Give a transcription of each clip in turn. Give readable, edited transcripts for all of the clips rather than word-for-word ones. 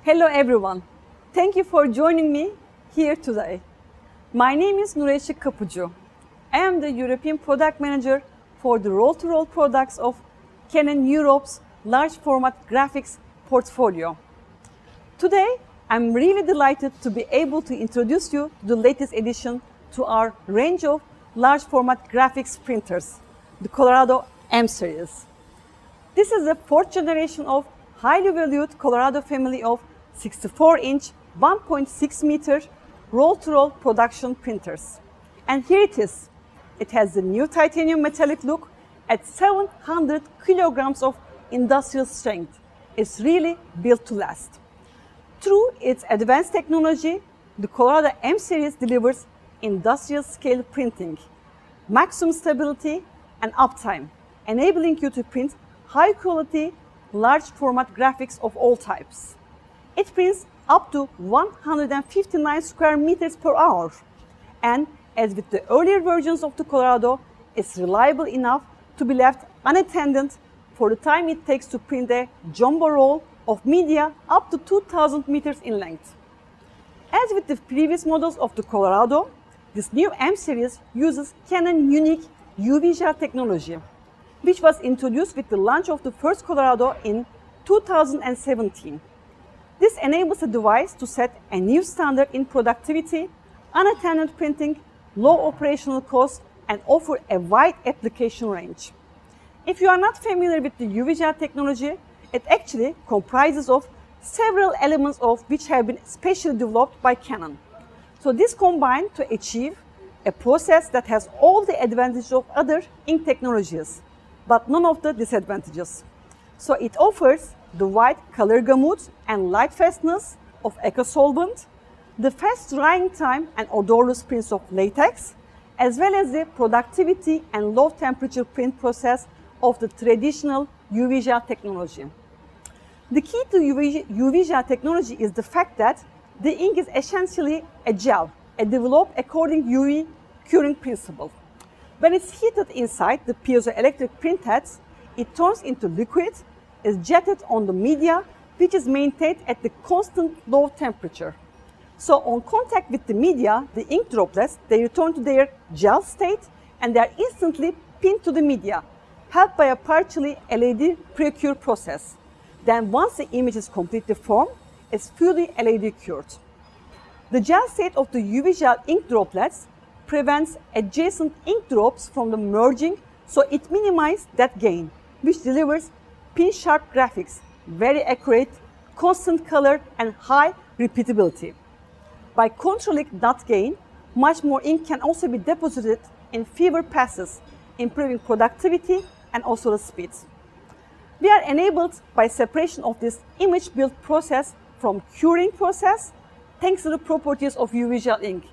Hello everyone. Thank you for joining me here today. My name is Nureşi Kapıcı. I am the European Product Manager for the roll-to-roll products of Canon Europe's large format graphics portfolio. Today, I'm really delighted to be able to introduce you to the latest addition to our range of large format graphics printers, the Colorado M series. This is the fourth generation of highly valued Colorado family of 64-inch, 1.6 meter roll-to-roll production printers. And here it is. It has the new titanium metallic look at 700 kilograms of industrial strength. It's really built to last. Through its advanced technology, the Colorado M series delivers industrial scale printing, maximum stability and uptime, enabling you to print high quality, large format graphics of all types. It prints up to 159 square meters per hour. And as with the earlier versions of the Colorado, it's reliable enough to be left unattended for the time it takes to print a jumbo roll of media up to 2,000 meters in length. As with the previous models of the Colorado, this new M series uses Canon unique UV gel technology, which was introduced with the launch of the first Colorado in 2017. This enables the device to set a new standard in productivity, unattended printing, low operational cost, and offer a wide application range. If you are not familiar with the UV gel technology, it actually comprises of several elements of which have been specially developed by Canon. So this combined to achieve a process that has all the advantages of other ink technologies, but none of the disadvantages. So it offers the wide color gamut and light fastness of EcoSolvent, the fast drying time and odorless prints of latex, as well as the productivity and low temperature print process of the traditional UV gel technology. The key to UV gel technology is the fact that the ink is essentially a gel, developed according to UV curing principle. When it's heated inside the piezoelectric printheads, it turns into liquid, is jetted on the media, which is maintained at the constant low temperature. So on contact with the media, the ink droplets, they return to their gel state and they are instantly pinned to the media, helped by a partially LED pre-cure process. Then once the image is completely formed, it's fully LED cured. The gel state of the UV gel ink droplets prevents adjacent ink drops from the merging, so it minimizes that gain, which delivers pin-sharp graphics, very accurate, constant color, and high repeatability. By controlling that gain, much more ink can also be deposited in fewer passes, improving productivity and also the speed. We are enabled by separation of this image build process from curing process thanks to the properties of UV gel ink.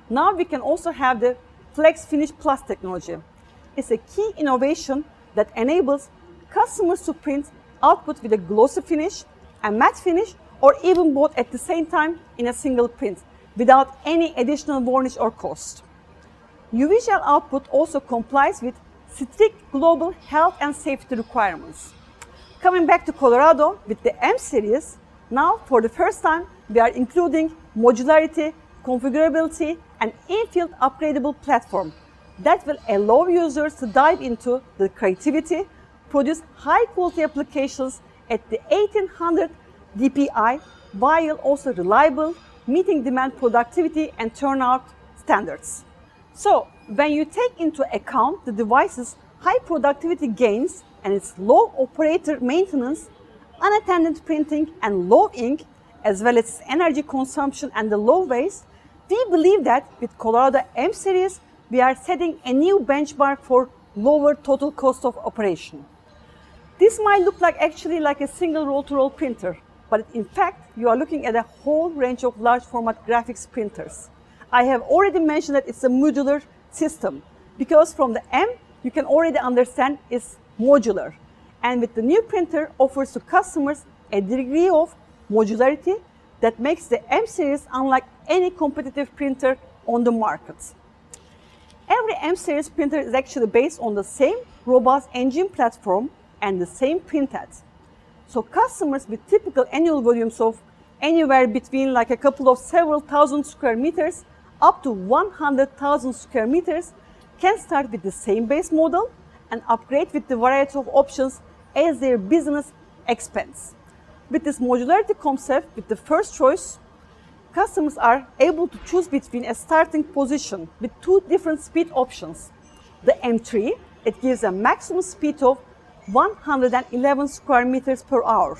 Now we can also have the Flex Finish Plus technology. It's a key innovation that enables customers to print output with a glossy finish, a matte finish, or even both at the same time in a single print without any additional varnish or cost. UV gel output also complies with strict global health and safety requirements. Coming back to Colorado with the M series, now for the first time we are including modularity, configurability, and in-field upgradable platform that will allow users to dive into the creativity, produce high-quality applications at the 1800 dpi while also reliable, meeting demand productivity and turnout standards. So when you take into account the device's high productivity gains and its low operator maintenance, unattended printing and low ink, as well as its energy consumption and the low waste, we believe that with Colorado M series, we are setting a new benchmark for lower total cost of operation. This might look actually like a single roll-to-roll printer, but in fact, you are looking at a whole range of large format graphics printers. I have already mentioned that it's a modular system because from the M, you can already understand it's modular. And with the new printer offers to customers a degree of modularity that makes the M series unlike any competitive printer on the market. Every M series printer is actually based on the same robust engine platform and the same printhead. So customers with typical annual volumes of anywhere between like a couple of several thousand square meters up to 100,000 square meters can start with the same base model and upgrade with the variety of options as their business expands. With this modularity concept, with the first choice, customers are able to choose between a starting position with two different speed options. The M3, it gives a maximum speed of 111 square meters per hour.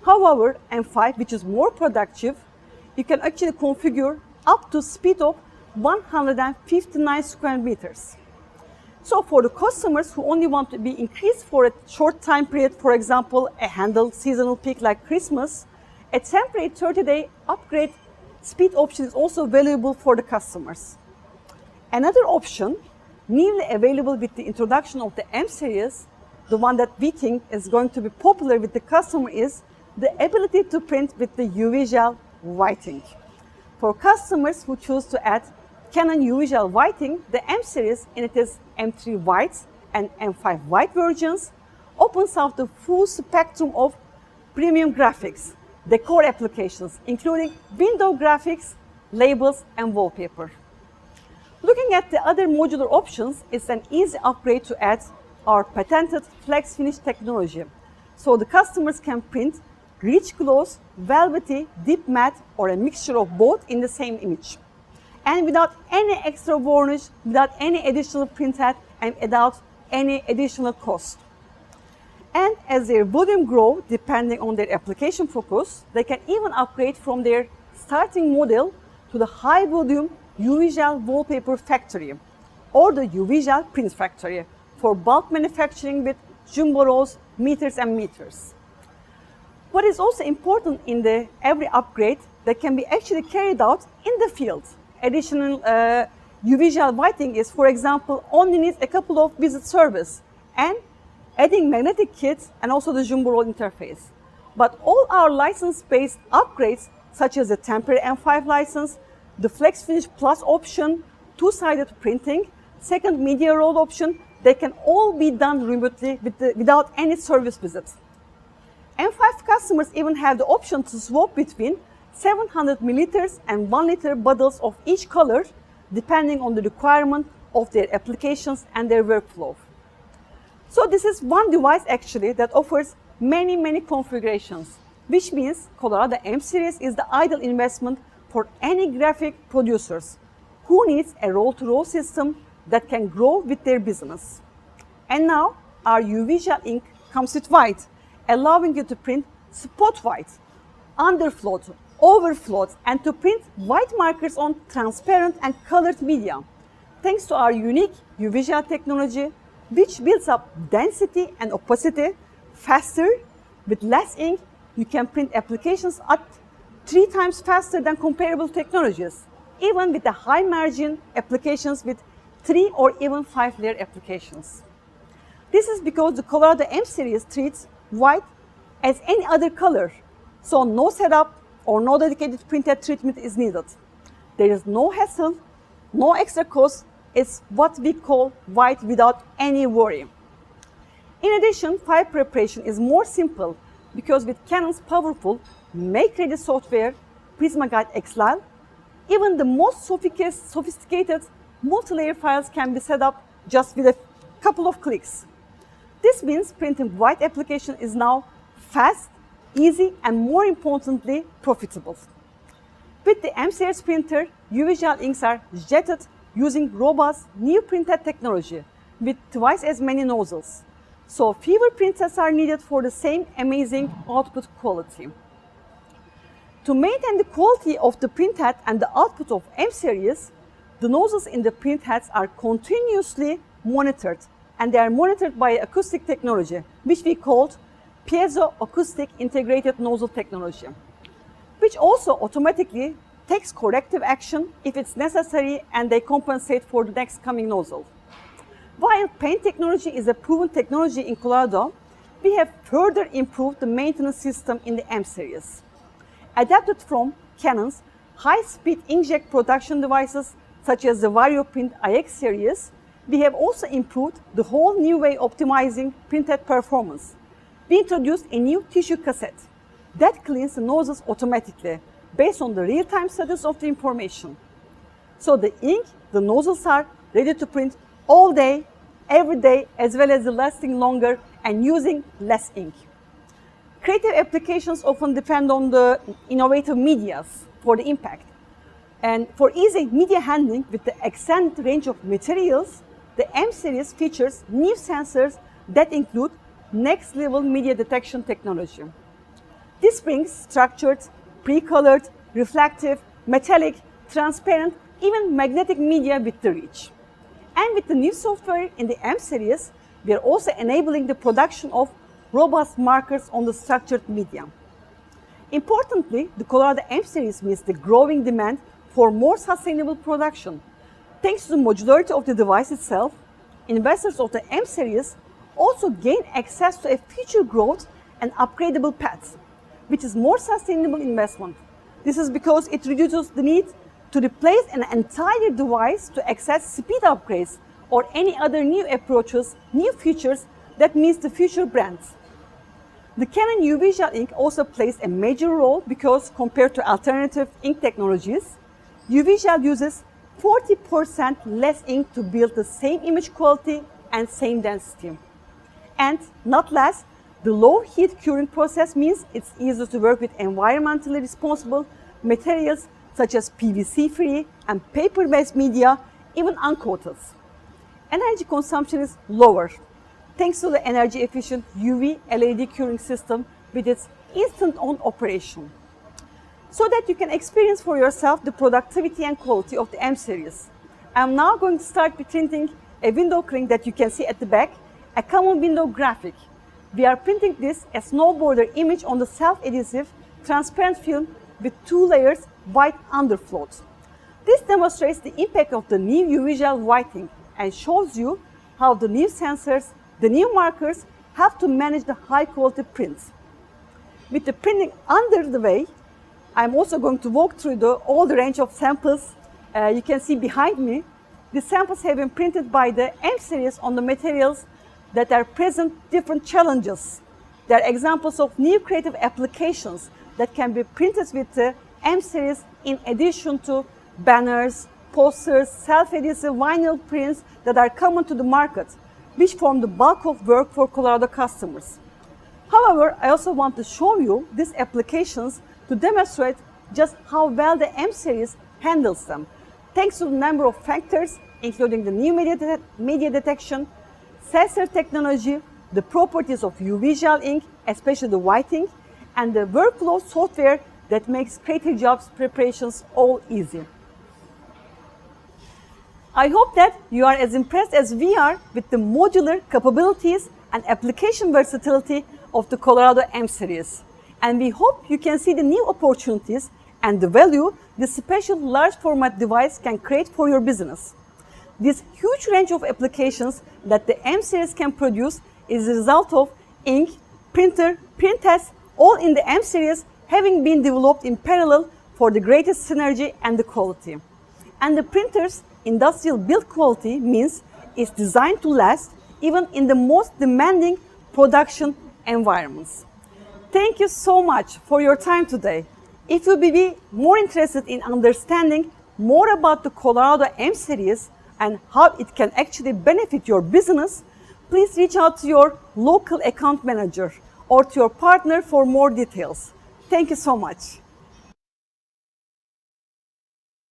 However, M5, which is more productive, you can actually configure up to speed of 159 square meters. So for the customers who only want to be increased for a short time period, for example, a handled seasonal peak like Christmas, a temporary 30-day upgrade speed option is also valuable for the customers. Another option, newly available with the introduction of the M series, the one that we think is going to be popular with the customer, is the ability to print with the UV gel whiting. For customers who choose to add Canon UV gel whiting, the M series, in its M3 white and M5 white versions, opens up the full spectrum of premium graphics, decor applications, including window graphics, labels, and wallpaper. Looking at the other modular options, it's an easy upgrade to add our patented flex finish technology. So the customers can print rich gloss, velvety, deep matte, or a mixture of both in the same image. And without any extra varnish, without any additional print head, and without any additional cost. And as their volume grows, depending on their application focus, they can even upgrade from their starting model to the high volume UV gel wallpaper factory or the UV gel print factory for bulk manufacturing with jumbo rolls, meters and meters. What is also important in every upgrade that can be actually carried out in the field. Additional UV gel whiting is, for example, only needs a couple of visit service and adding magnetic kits and also the jumbo roll interface. But all our license-based upgrades, such as the temporary M5 license, the Flex Finish Plus option, two-sided printing, second media roll option, they can all be done remotely without any service visit. M5 customers even have the option to swap between 700 milliliters and 1 liter bottles of each color, depending on the requirement of their applications and their workflow. So this is one device actually that offers many configurations, which means Colorado M series is the ideal investment for any graphic producers who needs a roll-to-roll system that can grow with their business. And now our UV gel ink comes with white, allowing you to print spot white, underfloat, overfloat, and to print white markers on transparent and colored media. Thanks to our unique UV gel technology, which builds up density and opacity faster with less ink, you can print applications at 3 times faster than comparable technologies, even with the high margin applications with 3 or even 5 layer applications. This is because the Colorado M series treats white as any other color, so no setup or no dedicated printhead treatment is needed. There is no hassle, no extra cost. It's what we call white without any worry. In addition, file preparation is more simple because with Canon's powerful make-ready software, Prismaguide XL, even the most sophisticated multi-layer files can be set up just with a couple of clicks. This means printing white application is now fast, easy, and more importantly, profitable. With the M series printer, UV gel inks are jetted using robust new printhead technology with twice as many nozzles. So fewer printheads are needed for the same amazing output quality. To maintain the quality of the printhead and the output of M series, the nozzles in the printheads are continuously monitored, and they are monitored by acoustic technology, which we called piezoacoustic integrated nozzle technology, which also automatically takes corrective action if it's necessary and they compensate for the next coming nozzle. While paint technology is a proven technology in Colorado, we have further improved the maintenance system in the M series. Adapted from Canon's high-speed inkjet production devices such as the VarioPrint iX series, we have also improved the whole new way optimizing printhead performance. We introduced a new tissue cassette, that cleans the nozzles automatically based on the real-time status of the information. So the ink, the nozzles are ready to print all day, every day, as well as lasting longer and using less ink. Creative applications often depend on the innovative medias for the impact. And for easy media handling with the extended range of materials, the M series features new sensors that include next-level media detection technology. This brings structured, pre-colored, reflective, metallic, transparent, even magnetic media with the reach. And with the new software in the M series, we are also enabling the production of robust markers on the structured media. Importantly, the Colorado M series meets the growing demand for more sustainable production. Thanks to the modularity of the device itself, investors of the M series also gain access to a future growth and upgradable paths, which is more sustainable investment. This is because it reduces the need to replace an entire device to access speed upgrades or any other new approaches, new features that meets the future brands. The Canon UV Gel ink also plays a major role because compared to alternative ink technologies, UV Gel uses 40% less ink to build the same image quality and same density. And not less, the low heat curing process means it's easier to work with environmentally responsible materials such as PVC-free and paper-based media, even uncoated. Energy consumption is lower thanks to the energy-efficient UV LED curing system with its instant-on operation. So that you can experience for yourself the productivity and quality of the M series. I'm now going to start printing a window cling that you can see at the back, a common window graphic. We are printing this a snow border image on the self-adhesive transparent film with 2 layers white underfloat. This demonstrates the impact of the new UV Gel whiting and shows you how the new sensors, the new markers have to manage the high quality prints. With the printing under the way, I'm also going to walk through all the range of samples you can see behind me. The samples have been printed by the M series on the materials that are present different challenges. They are examples of new creative applications that can be printed with the M series in addition to banners, posters, self-adhesive vinyl prints that are common to the market, which form the bulk of work for Colorado customers. However, I also want to show you these applications to demonstrate just how well the M series handles them, thanks to the number of factors, including the new media detection, sensor technology, the properties of UV Gel ink, especially the whiting, and the workflow software that makes creative jobs preparations all easy. I hope that you are as impressed as we are with the modular capabilities and application versatility of the Colorado M series. And we hope you can see the new opportunities and the value this special large format device can create for your business. This huge range of applications that the M series can produce is a result of ink, printer, print tests, all in the M series having been developed in parallel for the greatest synergy and the quality. And the printer's industrial build quality means it's designed to last even in the most demanding production environments. Thank you so much for your time today. If you will be more interested in understanding more about the Colorado M series and how it can actually benefit your business, please reach out to your local account manager or to your partner for more details. Thank you so much.